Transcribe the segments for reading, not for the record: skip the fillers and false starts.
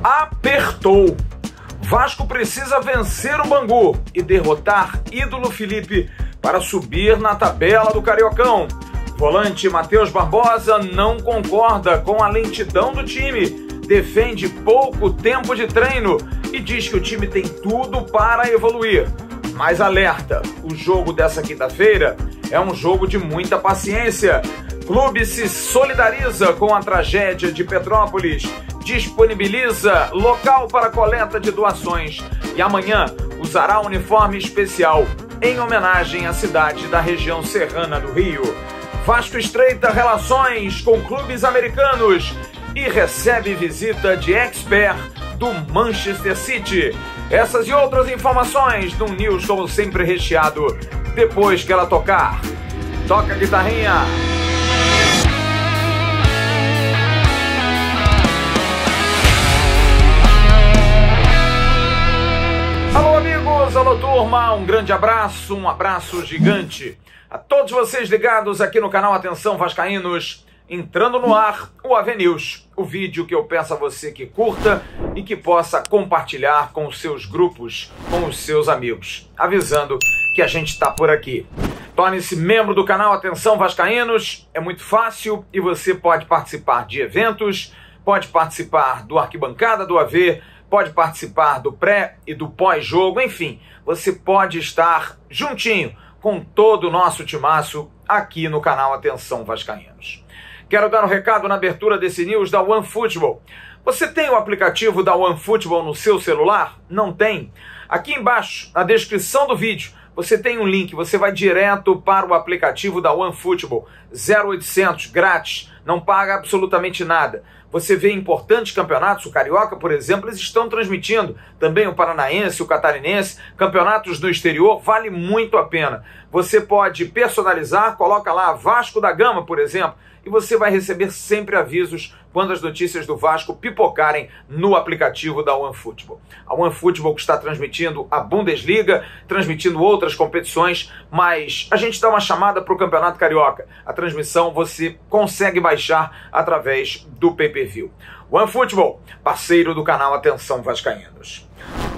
apertou. Vasco precisa vencer o Bangu e derrotar ídolo Felipe para subir na tabela do Cariocão. Volante Matheus Barbosa não concorda com a lentidão do time, defende pouco tempo de treino e diz que o time tem tudo para evoluir. Mas alerta, o jogo dessa quinta-feira é um jogo de muita paciência. Clube se solidariza com a tragédia de Petrópolis, disponibiliza local para coleta de doações e amanhã usará uniforme especial em homenagem à cidade da região serrana do Rio. Vasco estreita relações com clubes americanos e recebe visita de expert do Manchester City. Essas e outras informações no News, como sempre, recheado depois que ela tocar. Toca a guitarrinha! Alô amigos, alô turma, um grande abraço, um abraço gigante a todos vocês ligados aqui no canal Atenção Vascaínos, entrando no ar o AV News, o vídeo que eu peço a você que curta e que possa compartilhar com os seus grupos, com os seus amigos, avisando que a gente está por aqui. Torne-se membro do canal Atenção Vascaínos, é muito fácil e você pode participar de eventos, pode participar do Arquibancada do AV, pode participar do pré e do pós-jogo, enfim, você pode estar juntinho com todo o nosso timaço aqui no canal Atenção Vascaínos. Quero dar um recado na abertura desse news da OneFootball. Você tem o aplicativo da OneFootball no seu celular? Não tem? Aqui embaixo, na descrição do vídeo, você tem um link, você vai direto para o aplicativo da OneFootball, 0800, grátis, não paga absolutamente nada. Você vê importantes campeonatos, o Carioca, por exemplo, eles estão transmitindo, também o Paranaense, o Catarinense, campeonatos no exterior, vale muito a pena. Você pode personalizar, coloca lá Vasco da Gama, por exemplo, e você vai receber sempre avisos quando as notícias do Vasco pipocarem no aplicativo da OneFootball. A OneFootball que está transmitindo a Bundesliga, transmitindo outras competições, mas a gente dá uma chamada para o Campeonato Carioca. A transmissão você consegue baixar através do pay-per-view. OneFootball, parceiro do canal Atenção Vascaínos.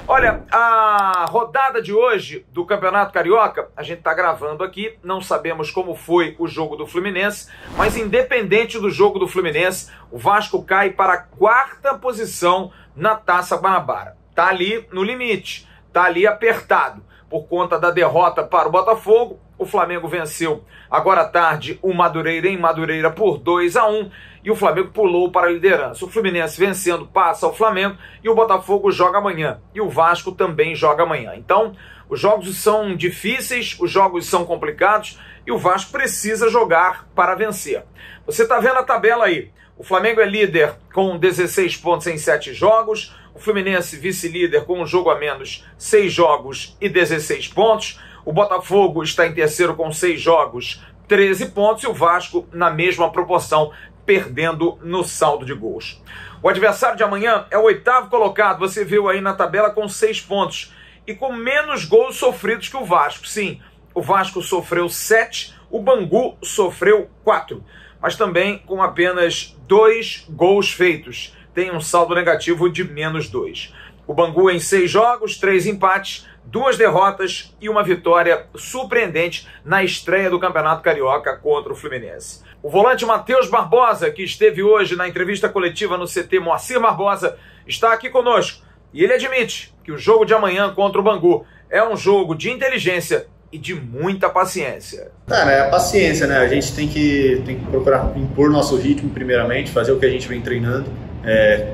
Olha, a rodada de hoje do Campeonato Carioca, a gente está gravando aqui, não sabemos como foi o jogo do Fluminense, mas independente do jogo do Fluminense, o Vasco cai para a 4ª posição na Taça Guanabara. Está ali no limite, está ali apertado. Por conta da derrota para o Botafogo, o Flamengo venceu agora à tarde o Madureira em Madureira por 2-1 e o Flamengo pulou para a liderança. O Fluminense vencendo passa ao Flamengo e o Botafogo joga amanhã. E o Vasco também joga amanhã. Então, os jogos são difíceis, os jogos são complicados e o Vasco precisa jogar para vencer. Você está vendo a tabela aí. O Flamengo é líder com 16 pontos em 7 jogos. O Fluminense vice-líder com um jogo a menos, 6 jogos e 16 pontos. O Botafogo está em terceiro com 6 jogos, 13 pontos. E o Vasco na mesma proporção, perdendo no saldo de gols. O adversário de amanhã é o 8º colocado. Você viu aí na tabela com 6 pontos. E com menos gols sofridos que o Vasco. Sim, o Vasco sofreu 7, o Bangu sofreu 4. Mas também com apenas 2 gols feitos. Tem um saldo negativo de menos 2. O Bangu em 6 jogos, 3 empates, 2 derrotas e uma vitória surpreendente na estreia do Campeonato Carioca contra o Fluminense. O volante Matheus Barbosa, que esteve hoje na entrevista coletiva no CT Moacir Barbosa, está aqui conosco. E ele admite que o jogo de amanhã contra o Bangu é um jogo de inteligência e de muita paciência. Cara, é a paciência, né? A gente tem que procurar impor nosso ritmo primeiramente, fazer o que a gente vem treinando.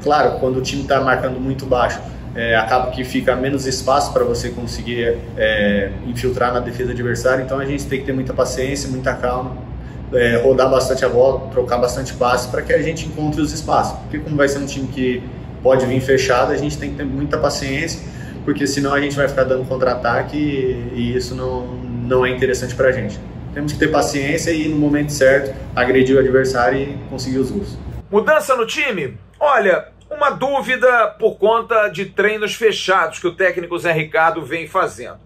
Claro, quando o time está marcando muito baixo, acaba que fica menos espaço para você conseguir infiltrar na defesa adversária, então a gente tem que ter muita paciência, muita calma, rodar bastante a bola, trocar bastante passe para que a gente encontre os espaços, porque como vai ser um time que pode vir fechado, a gente tem que ter muita paciência, porque senão a gente vai ficar dando contra-ataque e isso não é interessante para a gente. Temos que ter paciência e no momento certo agredir o adversário e conseguir os gols. Mudança no time? Olha, uma dúvida por conta de treinos fechados que o técnico Zé Ricardo vem fazendo.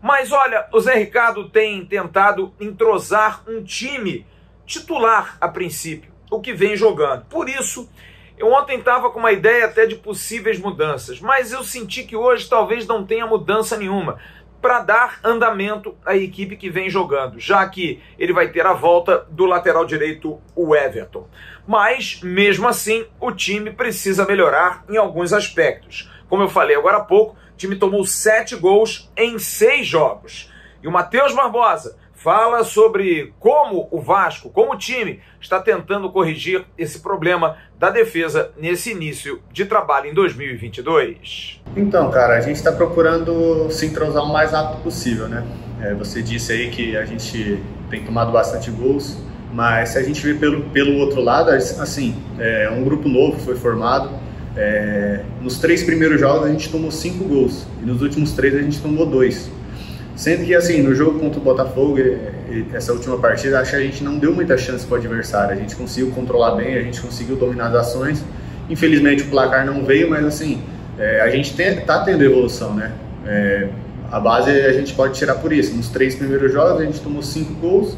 Mas olha, o Zé Ricardo tem tentado entrosar um time titular a princípio, o que vem jogando. Por isso, Eu ontem estava com uma ideia até de possíveis mudanças, mas eu senti que hoje talvez não tenha mudança nenhuma para dar andamento à equipe que vem jogando, já que ele vai ter a volta do lateral direito, o Everton. Mas, mesmo assim, o time precisa melhorar em alguns aspectos. Como eu falei agora há pouco, o time tomou 7 gols em 6 jogos. E o Matheus Barbosa fala sobre como o Vasco, como o time, está tentando corrigir esse problema da defesa nesse início de trabalho em 2022. Então, cara, a gente está procurando se entrosar o mais rápido possível, né? Você disse aí que a gente tem tomado bastante gols, mas se a gente ver pelo outro lado, assim, um grupo novo foi formado. Nos 3 primeiros jogos a gente tomou 5 gols e nos últimos 3 a gente tomou 2. Sendo que, assim, no jogo contra o Botafogo, essa última partida, acho que a gente não deu muita chance para o adversário. A gente conseguiu controlar bem, a gente conseguiu dominar as ações. Infelizmente o placar não veio, mas assim, a gente está tendo evolução, né? A base a gente pode tirar por isso. Nos 3 primeiros jogos a gente tomou 5 gols,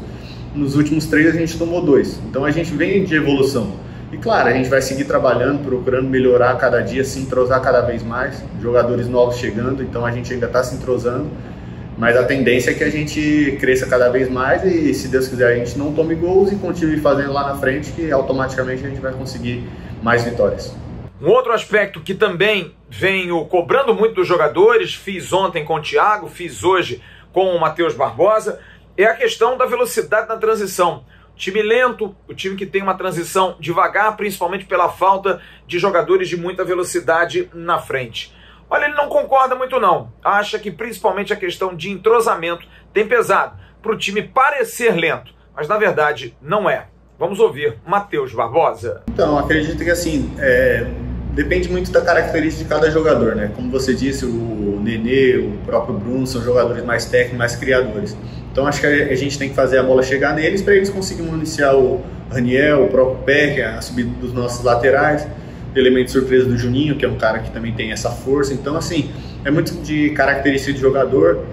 nos últimos 3 a gente tomou 2. Então a gente vem de evolução. E claro, a gente vai seguir trabalhando, procurando melhorar cada dia, se entrosar cada vez mais. Jogadores novos chegando, então a gente ainda está se entrosando. Mas a tendência é que a gente cresça cada vez mais e, se Deus quiser, a gente não tome gols e continue fazendo lá na frente, que automaticamente a gente vai conseguir mais vitórias. Um outro aspecto que também venho cobrando muito dos jogadores, fiz ontem com o Thiago, fiz hoje com o Matheus Barbosa, é a questão da velocidade na transição. Time lento, o time que tem uma transição devagar, principalmente pela falta de jogadores de muita velocidade na frente. Olha, ele não concorda muito não, acha que principalmente a questão de entrosamento tem pesado para o time parecer lento, mas na verdade não é. Vamos ouvir Matheus Barbosa. Então, acredito que assim, depende muito da característica de cada jogador, né? Como você disse, o Nenê, o próprio Bruno são jogadores mais técnicos, mais criadores. Então acho que a gente tem que fazer a bola chegar neles para eles conseguirem municiar o Raniel, o próprio Peck, a subida dos nossos laterais. Elemento de surpresa do Juninho, que é um cara que também tem essa força. Então, assim, é muito de característica de jogador.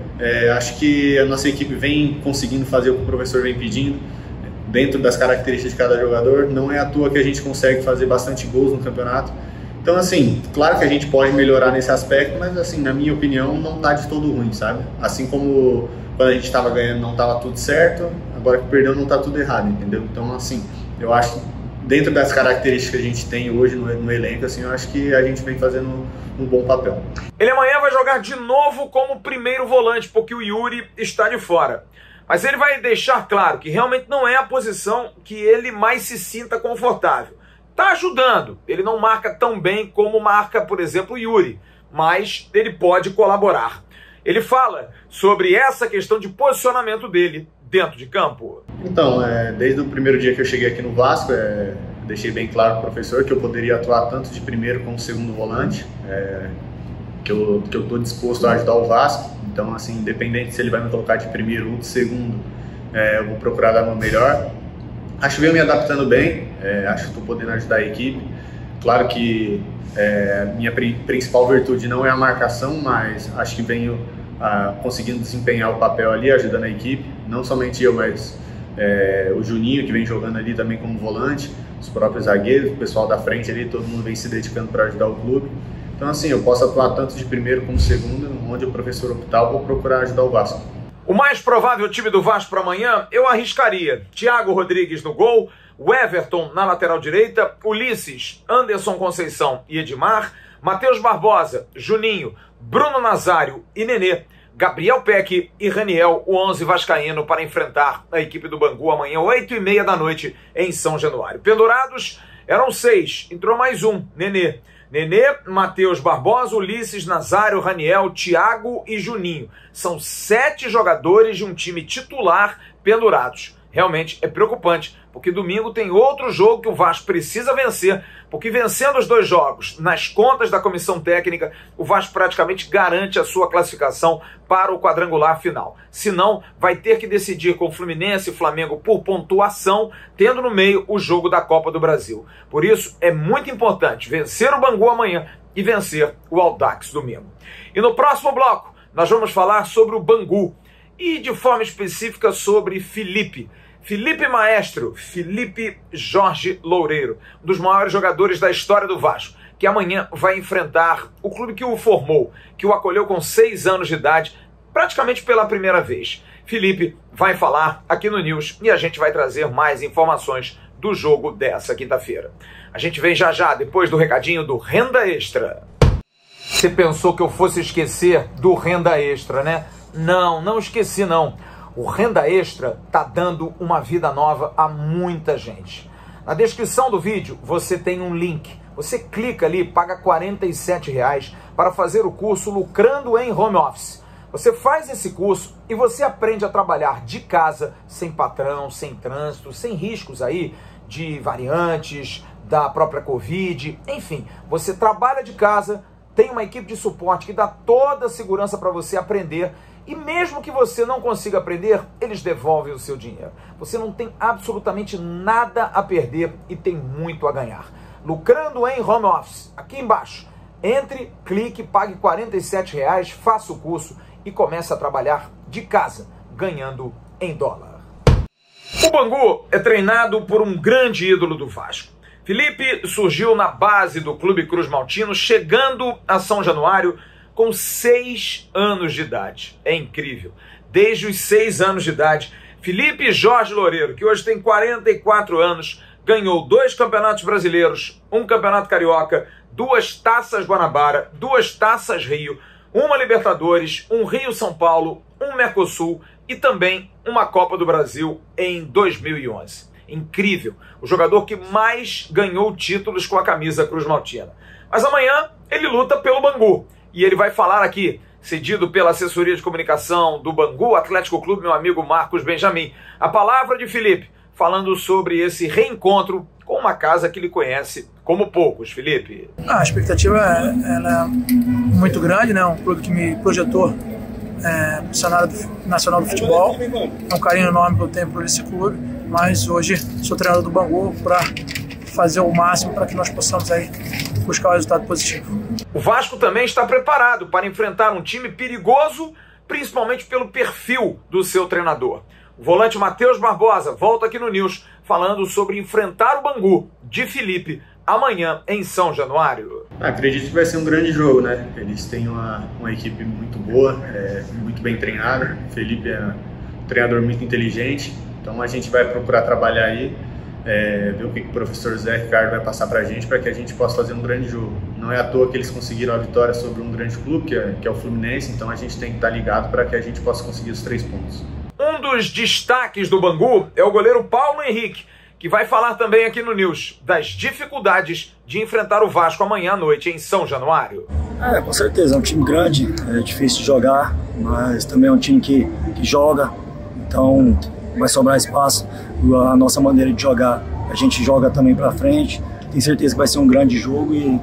Acho que a nossa equipe vem conseguindo fazer o que o professor vem pedindo, dentro das características de cada jogador. Não é à toa que a gente consegue fazer bastante gols no campeonato. Então, assim, claro que a gente pode melhorar nesse aspecto, mas, assim, na minha opinião, não tá de todo ruim, sabe? Assim como quando a gente estava ganhando não estava tudo certo, agora que perdeu não tá tudo errado, entendeu? Então, assim, eu acho que dentro das características que a gente tem hoje no elenco, assim, eu acho que a gente vem fazendo um bom papel. Ele amanhã vai jogar de novo como primeiro volante, porque o Yuri está de fora. Mas ele vai deixar claro que realmente não é a posição que ele mais se sinta confortável. Está ajudando, ele não marca tão bem como marca, por exemplo, o Yuri, mas ele pode colaborar. Ele fala sobre essa questão de posicionamento dele dentro de campo. Então, desde o primeiro dia que eu cheguei aqui no Vasco, deixei bem claro para o professor que eu poderia atuar tanto de primeiro como segundo volante, que eu estou disposto a ajudar o Vasco. Então, assim, independente se ele vai me colocar de primeiro ou de segundo, eu vou procurar dar o meu melhor. Acho que venho me adaptando bem, acho que estou podendo ajudar a equipe. Claro que minha principal virtude não é a marcação, mas acho que venho conseguindo desempenhar o papel ali, ajudando a equipe. Não somente eu, mas o Juninho, que vem jogando ali também como volante, os próprios zagueiros, o pessoal da frente ali, todo mundo vem se dedicando para ajudar o clube. Então, assim, eu posso atuar tanto de primeiro como segundo, onde o professor optar, eu vou procurar ajudar o Vasco. O mais provável time do Vasco para amanhã, eu arriscaria Thiago Rodrigues no gol, o Everton na lateral direita, Ulisses, Anderson Conceição e Edmar, Matheus Barbosa, Juninho, Bruno Nazário e Nenê, Gabriel Peck e Raniel, o 11 vascaíno para enfrentar a equipe do Bangu amanhã, 8h30 da noite em São Januário. Pendurados eram 6, entrou mais um, Nenê. Nenê, Matheus Barbosa, Ulisses, Nazário, Raniel, Thiago e Juninho. São 7 jogadores de um time titular pendurados. Realmente é preocupante, porque domingo tem outro jogo que o Vasco precisa vencer, porque vencendo os 2 jogos, nas contas da comissão técnica, o Vasco praticamente garante a sua classificação para o quadrangular final. Senão, vai ter que decidir com Fluminense e Flamengo por pontuação, tendo no meio o jogo da Copa do Brasil. Por isso, é muito importante vencer o Bangu amanhã e vencer o Audax domingo. E no próximo bloco, nós vamos falar sobre o Bangu e, de forma específica, sobre Felipe. Felipe Maestro, Felipe Jorge Loureiro, um dos maiores jogadores da história do Vasco, que amanhã vai enfrentar o clube que o formou, que o acolheu com 6 anos de idade, praticamente pela primeira vez. Felipe vai falar aqui no News e a gente vai trazer mais informações do jogo dessa quinta-feira. A gente vem já já, depois do recadinho do Renda Extra. Você pensou que eu fosse esquecer do Renda Extra, né? Não esqueci não. O Renda Extra tá dando uma vida nova a muita gente. Na descrição do vídeo você tem um link. Você clica ali, paga R$ 47,00 para fazer o curso Lucrando em Home Office. Você faz esse curso e você aprende a trabalhar de casa, sem patrão, sem trânsito, sem riscos aí de variantes, da própria Covid, enfim. Você trabalha de casa, tem uma equipe de suporte que dá toda a segurança para você aprender e mesmo que você não consiga aprender, eles devolvem o seu dinheiro. Você não tem absolutamente nada a perder e tem muito a ganhar. Lucrando em Home Office, aqui embaixo. Entre, clique, pague R$ 47,00, faça o curso e comece a trabalhar de casa, ganhando em dólar. O Bangu é treinado por um grande ídolo do Vasco. Felipe surgiu na base do Clube Cruz Maltino, chegando a São Januário com 6 anos de idade. É incrível. Desde os 6 anos de idade, Felipe Jorge Loureiro, que hoje tem 44 anos, ganhou 2 campeonatos brasileiros, 1 campeonato carioca, 2 taças Guanabara, 2 taças Rio, 1 Libertadores, 1 Rio-São Paulo, 1 Mercosul e também uma Copa do Brasil em 2011. Incrível. O jogador que mais ganhou títulos com a camisa Cruz Maltina. Mas amanhã ele luta pelo Bangu. E ele vai falar aqui, cedido pela assessoria de comunicação do Bangu Atlético Clube, meu amigo Marcos Benjamin. A palavra de Felipe, falando sobre esse reencontro com uma casa que ele conhece como poucos. Felipe. A expectativa ela é muito grande, né? Um clube que me projetou no cenário nacional do futebol. É um carinho enorme que eu tenho por esse clube, mas hoje sou treinador do Bangu para fazer o máximo para que nós possamos aí buscar o resultado positivo. O Vasco também está preparado para enfrentar um time perigoso, principalmente pelo perfil do seu treinador. O volante Matheus Barbosa volta aqui no News falando sobre enfrentar o Bangu de Felipe amanhã em São Januário. Acredito que vai ser um grande jogo, né? Eles têm uma equipe muito boa, muito bem treinada. O Felipe é um treinador muito inteligente, então a gente vai procurar trabalhar aí, ver o que o professor Zé Ricardo vai passar para que a gente possa fazer um grande jogo. Não é à toa que eles conseguiram a vitória sobre um grande clube, que é o Fluminense, então a gente tem que estar ligado para que a gente possa conseguir os 3 pontos. Um dos destaques do Bangu é o goleiro Paulo Henrique, que vai falar também aqui no News das dificuldades de enfrentar o Vasco amanhã à noite em São Januário. Com certeza, é um time grande, é difícil de jogar, mas também é um time que joga, então vai sobrar espaço. A nossa maneira de jogar, a gente joga também para frente, tenho certeza que vai ser um grande jogo e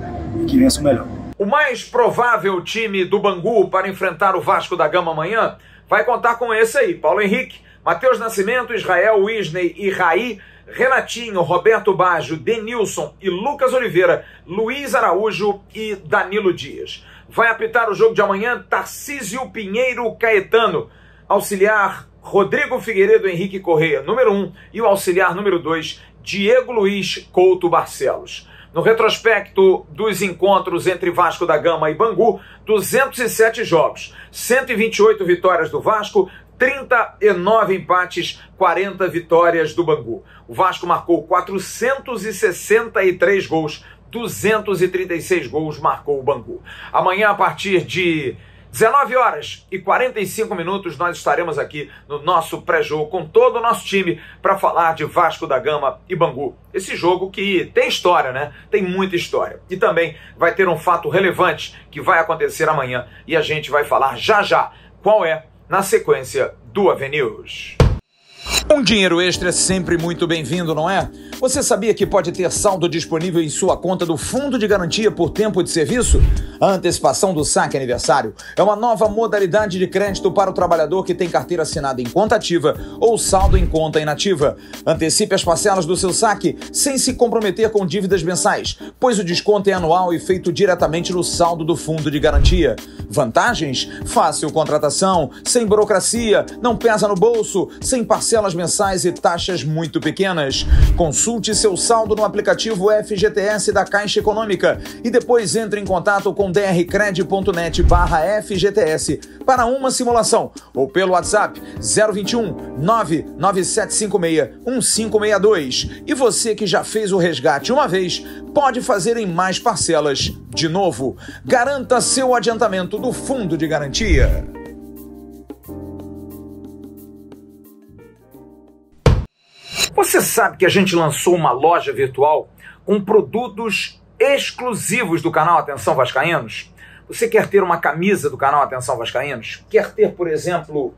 que vença o melhor. O mais provável time do Bangu para enfrentar o Vasco da Gama amanhã vai contar com esse aí: Paulo Henrique, Matheus Nascimento, Israel Wisney e Raí, Renatinho, Roberto Baggio, Denilson e Lucas Oliveira, Luiz Araújo e Danilo Dias. Vai apitar o jogo de amanhã Tarcísio Pinheiro Caetano, auxiliar Rodrigo Figueiredo Henrique Correia, número 1, e o auxiliar número 2, Diego Luiz Couto Barcelos. No retrospecto dos encontros entre Vasco da Gama e Bangu, 207 jogos, 128 vitórias do Vasco, 39 empates, 40 vitórias do Bangu. O Vasco marcou 463 gols, 236 gols marcou o Bangu. Amanhã, a partir de 19h45, nós estaremos aqui no nosso pré-jogo com todo o nosso time para falar de Vasco da Gama e Bangu. Esse jogo que tem história, né? Tem muita história. E também vai ter um fato relevante que vai acontecer amanhã e a gente vai falar já já qual é na sequência do AV News. Um dinheiro extra é sempre muito bem-vindo, não é? Você sabia que pode ter saldo disponível em sua conta do Fundo de Garantia por tempo de serviço? A antecipação do saque aniversário é uma nova modalidade de crédito para o trabalhador que tem carteira assinada em conta ativa ou saldo em conta inativa. Antecipe as parcelas do seu saque sem se comprometer com dívidas mensais, pois o desconto é anual e feito diretamente no saldo do Fundo de Garantia. Vantagens? Fácil contratação, sem burocracia, não pesa no bolso, sem parcelas mensais e taxas muito pequenas. Consulte seu saldo no aplicativo FGTS da Caixa Econômica e depois entre em contato com drcred.net/FGTS para uma simulação ou pelo WhatsApp 021 99756 1562. E você que já fez o resgate uma vez, pode fazer em mais parcelas de novo. Garanta seu adiantamento do Fundo de Garantia. Você sabe que a gente lançou uma loja virtual com produtos exclusivos do canal Atenção Vascaínos? Você quer ter uma camisa do canal Atenção Vascaínos? Quer ter, por exemplo,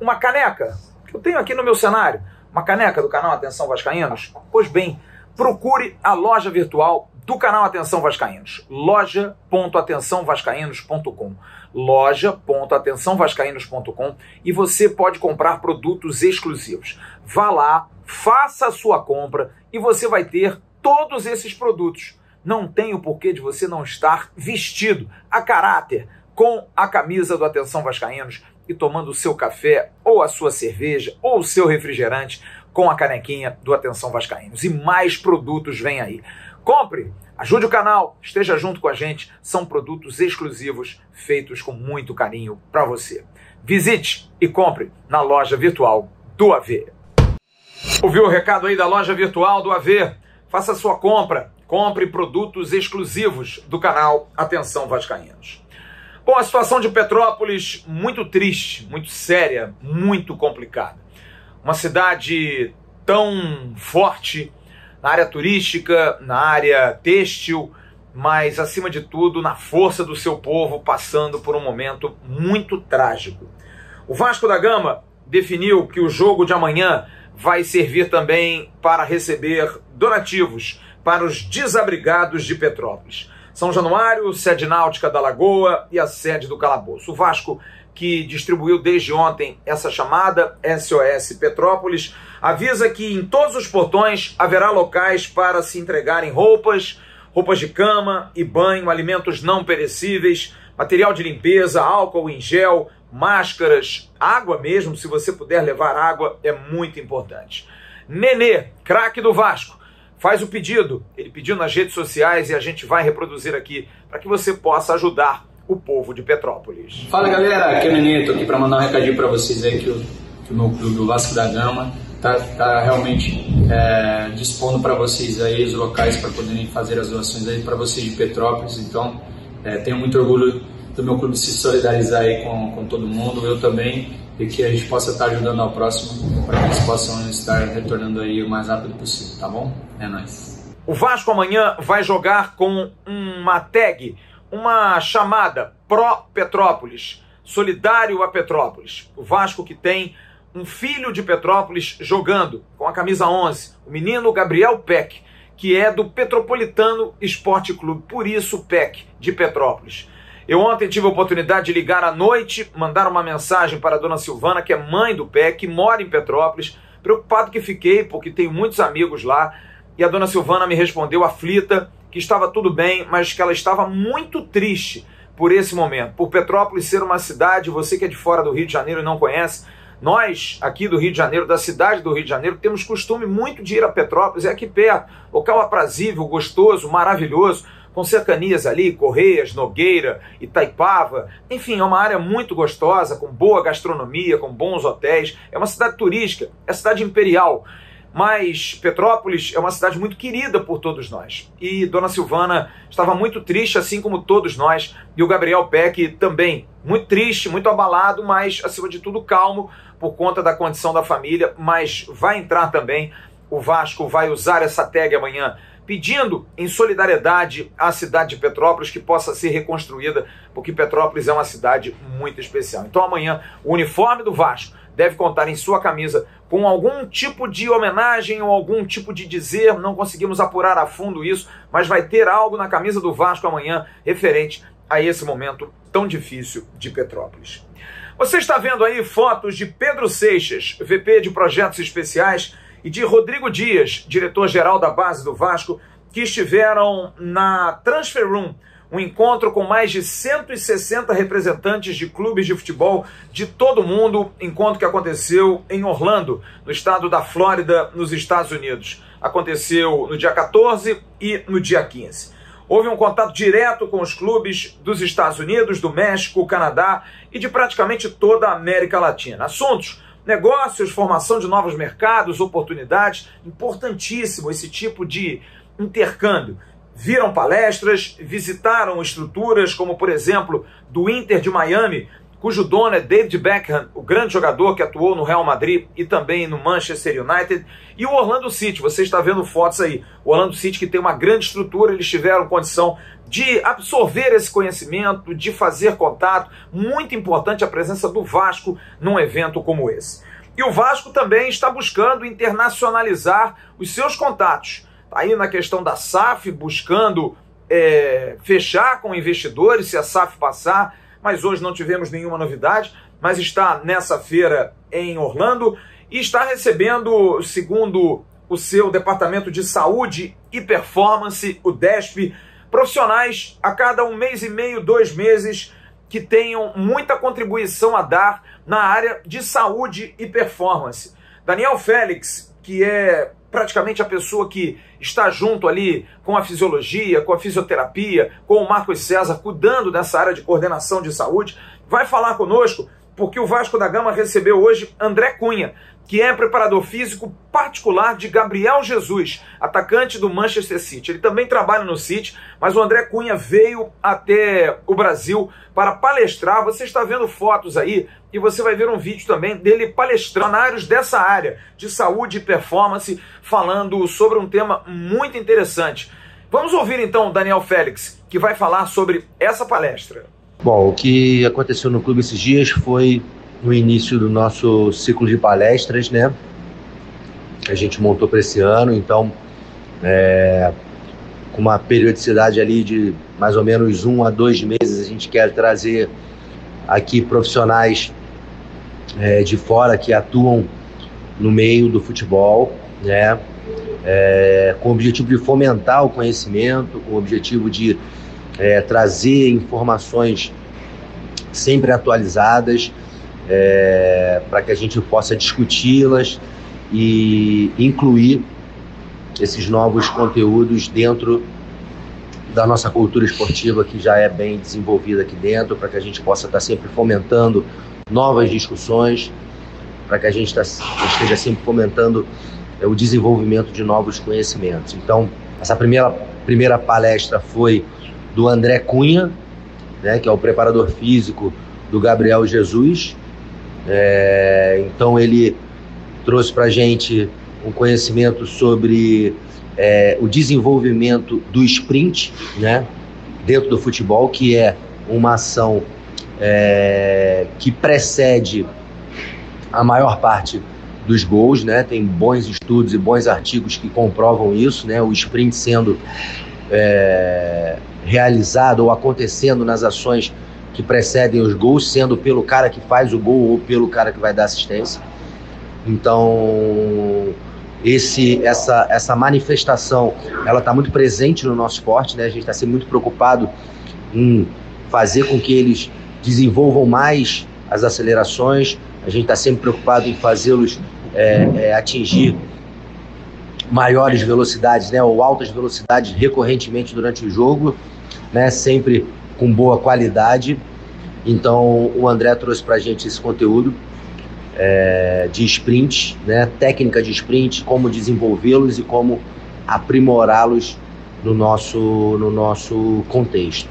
uma caneca? Que eu tenho aqui no meu cenário. Uma caneca do canal Atenção Vascaínos? Pois bem, procure a loja virtual do canal Atenção Vascaínos. loja.atençãovascaínos.com loja.atençãovascaínos.com e você pode comprar produtos exclusivos. Vá lá, faça a sua compra e você vai ter todos esses produtos. Não tem o porquê de você não estar vestido a caráter com a camisa do Atenção Vascaínos e tomando o seu café ou a sua cerveja ou o seu refrigerante com a canequinha do Atenção Vascaínos. E mais produtos vêm aí. Compre, ajude o canal, esteja junto com a gente. São produtos exclusivos feitos com muito carinho para você. Visite e compre na loja virtual do AV. Ouviu o recado aí da loja virtual do AV? Faça sua compra. Compre produtos exclusivos do canal Atenção Vascaínos. Bom, a situação de Petrópolis muito triste, muito séria, muito complicada. Uma cidade tão forte na área turística, na área têxtil, mas acima de tudo na força do seu povo, passando por um momento muito trágico. O Vasco da Gama definiu que o jogo de amanhã vai servir também para receber donativos para os desabrigados de Petrópolis. São Januário, sede náutica da Lagoa e a sede do Calabouço. O Vasco, que distribuiu desde ontem essa chamada SOS Petrópolis, avisa que em todos os portões haverá locais para se entregarem roupas de cama e banho, alimentos não perecíveis, material de limpeza, álcool em gel, máscaras, água mesmo, se você puder levar água, é muito importante. Nenê, craque do Vasco, faz o pedido. Ele pediu nas redes sociais e a gente vai reproduzir aqui para que você possa ajudar o povo de Petrópolis. Fala galera, aqui é o Nenê, tô aqui para mandar um recadinho para vocês aí que o meu clube do Vasco da Gama tá realmente dispondo para vocês aí os locais para poderem fazer as doações aí para vocês de Petrópolis. Então tenho muito orgulho do meu clube se solidarizar aí com todo mundo, eu também, e que a gente possa estar ajudando ao próximo para que eles possam estar retornando aí o mais rápido possível, tá bom? É nóis. O Vasco amanhã vai jogar com uma tag, uma chamada Pro Petrópolis, solidário a Petrópolis. O Vasco que tem um filho de Petrópolis jogando com a camisa 11, o menino Gabriel Peck, que é do Petropolitano Esporte Clube, por isso Peck, de Petrópolis. Eu ontem tive a oportunidade de ligar à noite, mandar uma mensagem para a dona Silvana, que é mãe do Peck, que mora em Petrópolis, preocupado que fiquei, porque tenho muitos amigos lá, e a dona Silvana me respondeu aflita, que estava tudo bem, mas que ela estava muito triste por esse momento, por Petrópolis ser uma cidade, você que é de fora do Rio de Janeiro e não conhece, nós aqui do Rio de Janeiro, da cidade do Rio de Janeiro, temos costume muito de ir a Petrópolis, é aqui perto, local aprazível, gostoso, maravilhoso, com cercanias ali, Correias, Nogueira, Itaipava, enfim, é uma área muito gostosa, com boa gastronomia, com bons hotéis, é uma cidade turística, é cidade imperial, mas Petrópolis é uma cidade muito querida por todos nós. E Dona Silvana estava muito triste, assim como todos nós, e o Gabriel Peck também, muito triste, muito abalado, mas acima de tudo calmo, por conta da condição da família, mas vai entrar também, o Vasco vai usar essa tag amanhã, pedindo em solidariedade à cidade de Petrópolis que possa ser reconstruída, porque Petrópolis é uma cidade muito especial. Então amanhã o uniforme do Vasco, deve contar em sua camisa com algum tipo de homenagem ou algum tipo de dizer, não conseguimos apurar a fundo isso, mas vai ter algo na camisa do Vasco amanhã referente a esse momento tão difícil de Petrópolis. Você está vendo aí fotos de Pedro Seixas, VP de Projetos Especiais, e de Rodrigo Dias, diretor-geral da base do Vasco, que estiveram na Transfer Room, um encontro com mais de 160 representantes de clubes de futebol de todo o mundo, encontro que aconteceu em Orlando, no estado da Flórida, nos Estados Unidos. Aconteceu no dia 14 e no dia 15. Houve um contato direto com os clubes dos Estados Unidos, do México, Canadá e de praticamente toda a América Latina. Assuntos: negócios, formação de novos mercados, oportunidades. Importantíssimo esse tipo de intercâmbio. Viram palestras, visitaram estruturas como, por exemplo, do Inter de Miami, cujo dono é David Beckham, o grande jogador que atuou no Real Madrid e também no Manchester United, e o Orlando City. Você está vendo fotos aí. O Orlando City, que tem uma grande estrutura, eles tiveram condição de absorver esse conhecimento, de fazer contato. Muito importante a presença do Vasco num evento como esse. E o Vasco também está buscando internacionalizar os seus contatos. Está aí na questão da SAF, buscando fechar com investidores, se a SAF passar, mas hoje não tivemos nenhuma novidade, mas está nessa feira em Orlando e está recebendo, segundo o seu Departamento de Saúde e Performance, o DESP, profissionais a cada 1 mês e meio, 2 meses, que tenham muita contribuição a dar na área de saúde e performance. Daniel Félix, que é praticamente a pessoa que está junto ali com a fisiologia, com a fisioterapia, com o Marcos César, cuidando dessa área de coordenação de saúde, vai falar conosco, porque o Vasco da Gama recebeu hoje André Cunha, que é preparador físico particular de Gabriel Jesus, atacante do Manchester City. Ele também trabalha no City, mas o André Cunha veio até o Brasil para palestrar. Você está vendo fotos aí e você vai ver um vídeo também dele palestrando dessa área de saúde e performance, falando sobre um tema muito interessante. Vamos ouvir então o Daniel Félix, que vai falar sobre essa palestra. Bom, o que aconteceu no clube esses dias foi no início do nosso ciclo de palestras, né? A gente montou para esse ano, então, com uma periodicidade ali de mais ou menos 1 a 2 meses, a gente quer trazer aqui profissionais de fora que atuam no meio do futebol, né? Com o objetivo de fomentar o conhecimento, com o objetivo de trazer informações sempre atualizadas, para que a gente possa discuti-las e incluir esses novos conteúdos dentro da nossa cultura esportiva, que já é bem desenvolvida aqui dentro, para que a gente possa estar sempre fomentando novas discussões, para que a gente esteja sempre fomentando o desenvolvimento de novos conhecimentos. Então, essa primeira palestra foi do André Cunha, né, que é o preparador físico do Gabriel Jesus. Então ele trouxe para a gente um conhecimento sobre o desenvolvimento do sprint, né, dentro do futebol, que é uma ação que precede a maior parte dos gols, né? Tem bons estudos e bons artigos que comprovam isso, né? O sprint sendo realizado ou acontecendo nas ações que precedem os gols, sendo pelo cara que faz o gol ou pelo cara que vai dar assistência. Então, essa manifestação, ela está muito presente no nosso esporte, né? A gente está sempre muito preocupado em fazer com que eles desenvolvam mais as acelerações, a gente está sempre preocupado em fazê-los atingir maiores velocidades, né? Ou altas velocidades recorrentemente durante o jogo, né? Sempre com boa qualidade. Então o André trouxe para a gente esse conteúdo de sprint, né? Técnica de sprint, como desenvolvê-los e como aprimorá-los no nosso contexto.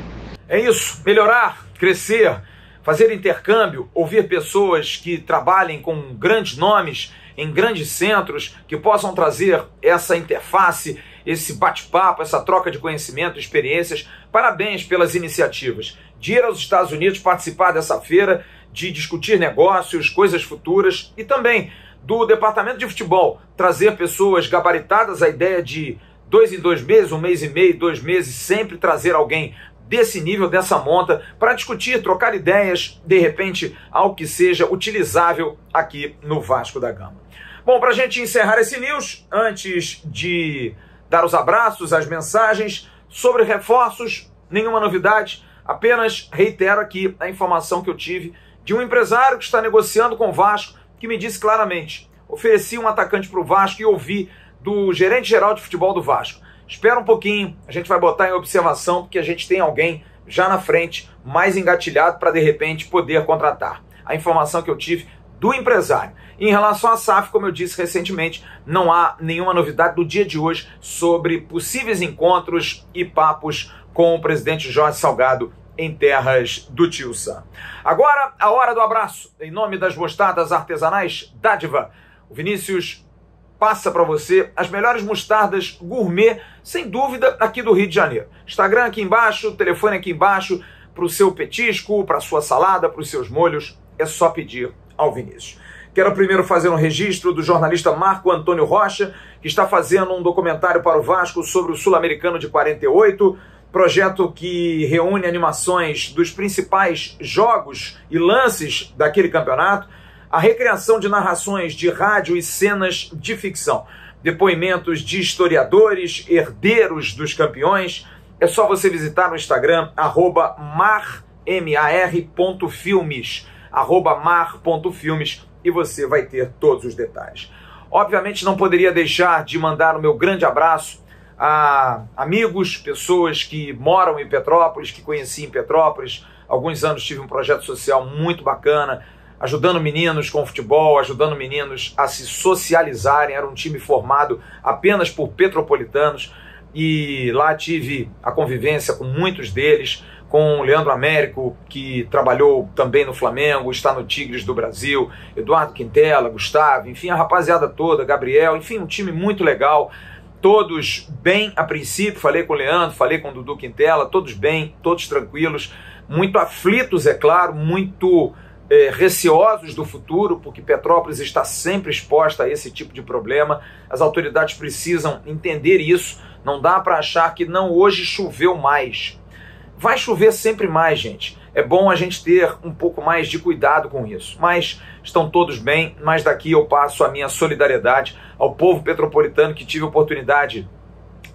É isso, melhorar, crescer, fazer intercâmbio, ouvir pessoas que trabalhem com grandes nomes em grandes centros, que possam trazer essa interface, esse bate-papo, essa troca de conhecimento, experiências. Parabéns pelas iniciativas de ir aos Estados Unidos participar dessa feira, de discutir negócios, coisas futuras, e também do departamento de futebol trazer pessoas gabaritadas, a ideia de 2 em 2 meses, 1 mês e meio, 2 meses, sempre trazer alguém desse nível, dessa monta, para discutir, trocar ideias, de repente, algo que seja utilizável aqui no Vasco da Gama. Bom, para a gente encerrar esse news, antes de dar os abraços, as mensagens, sobre reforços, nenhuma novidade, apenas reitero aqui a informação que eu tive de um empresário que está negociando com o Vasco, que me disse claramente, ofereci um atacante para o Vasco e ouvi do gerente-geral de futebol do Vasco. Espera um pouquinho, a gente vai botar em observação, porque a gente tem alguém já na frente, mais engatilhado para, de repente, poder contratar. A informação que eu tive do empresário. Em relação à SAF, como eu disse recentemente, não há nenhuma novidade do dia de hoje sobre possíveis encontros e papos com o presidente Jorge Salgado em terras do Tio Sam. Agora, a hora do abraço. Em nome das mostardas artesanais Dádiva, o Vinícius passa para você as melhores mostardas gourmet, sem dúvida, aqui do Rio de Janeiro. Instagram aqui embaixo, telefone aqui embaixo, para o seu petisco, para a sua salada, para os seus molhos, é só pedir ao Vinícius. Quero primeiro fazer um registro do jornalista Marco Antônio Rocha, que está fazendo um documentário para o Vasco sobre o Sul-Americano de 48, projeto que reúne animações dos principais jogos e lances daquele campeonato, a recriação de narrações de rádio e cenas de ficção, depoimentos de historiadores, herdeiros dos campeões. É só você visitar no Instagram, @mar.filmes, @mar.filmes, e você vai ter todos os detalhes. Obviamente não poderia deixar de mandar o meu grande abraço a amigos, pessoas que moram em Petrópolis, que conheci em Petrópolis. Alguns anos tive um projeto social muito bacana, ajudando meninos com futebol, ajudando meninos a se socializarem. Era um time formado apenas por petropolitanos e lá tive a convivência com muitos deles, com o Leandro Américo, que trabalhou também no Flamengo, está no Tigres do Brasil, Eduardo Quintela, Gustavo, enfim, a rapaziada toda, Gabriel, enfim, um time muito legal, todos bem a princípio. Falei com o Leandro, falei com o Dudu Quintela, todos bem, todos tranquilos, muito aflitos, é claro, muito receosos do futuro, porque Petrópolis está sempre exposta a esse tipo de problema. As autoridades precisam entender isso. Não dá para achar que não, hoje choveu mais. Vai chover sempre mais, gente. É bom a gente ter um pouco mais de cuidado com isso. Mas estão todos bem, mas daqui eu passo a minha solidariedade ao povo petropolitano que tive a oportunidade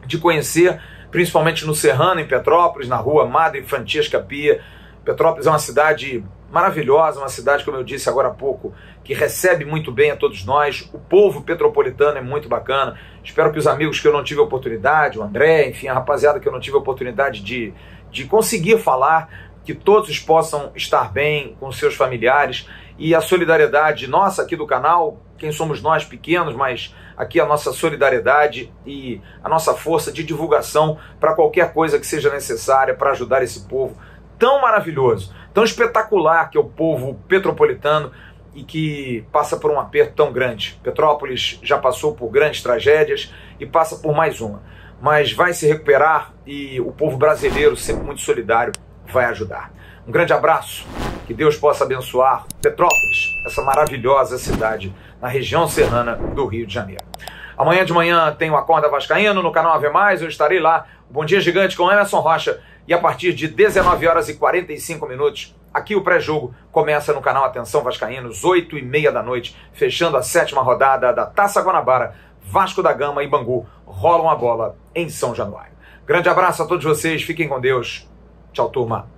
de conhecer, principalmente no Serrano, em Petrópolis, na rua Madre Francisca Pia. Petrópolis é uma cidade maravilhosa, uma cidade, como eu disse agora há pouco, que recebe muito bem a todos nós. O povo petropolitano é muito bacana. Espero que os amigos que eu não tive a oportunidade, o André, enfim, a rapaziada que eu não tive a oportunidade de conseguir falar, que todos possam estar bem com seus familiares. E a solidariedade nossa aqui do canal, quem somos nós pequenos, mas aqui a nossa solidariedade e a nossa força de divulgação para qualquer coisa que seja necessária para ajudar esse povo tão maravilhoso, tão espetacular que é o povo petropolitano e que passa por um aperto tão grande. Petrópolis já passou por grandes tragédias e passa por mais uma, mas vai se recuperar e o povo brasileiro, sempre muito solidário, vai ajudar. Um grande abraço, que Deus possa abençoar Petrópolis, essa maravilhosa cidade na região serrana do Rio de Janeiro. Amanhã de manhã tem o Acorda Vascaíno no canal Ave Mais, eu estarei lá. Bom Dia Gigante com Emerson Rocha. E a partir de 19h45, aqui o pré-jogo começa no canal Atenção Vascaínos, 8h30 da noite, fechando a 7ª rodada da Taça Guanabara. Vasco da Gama e Bangu rolam a bola em São Januário. Grande abraço a todos vocês, fiquem com Deus. Tchau, turma.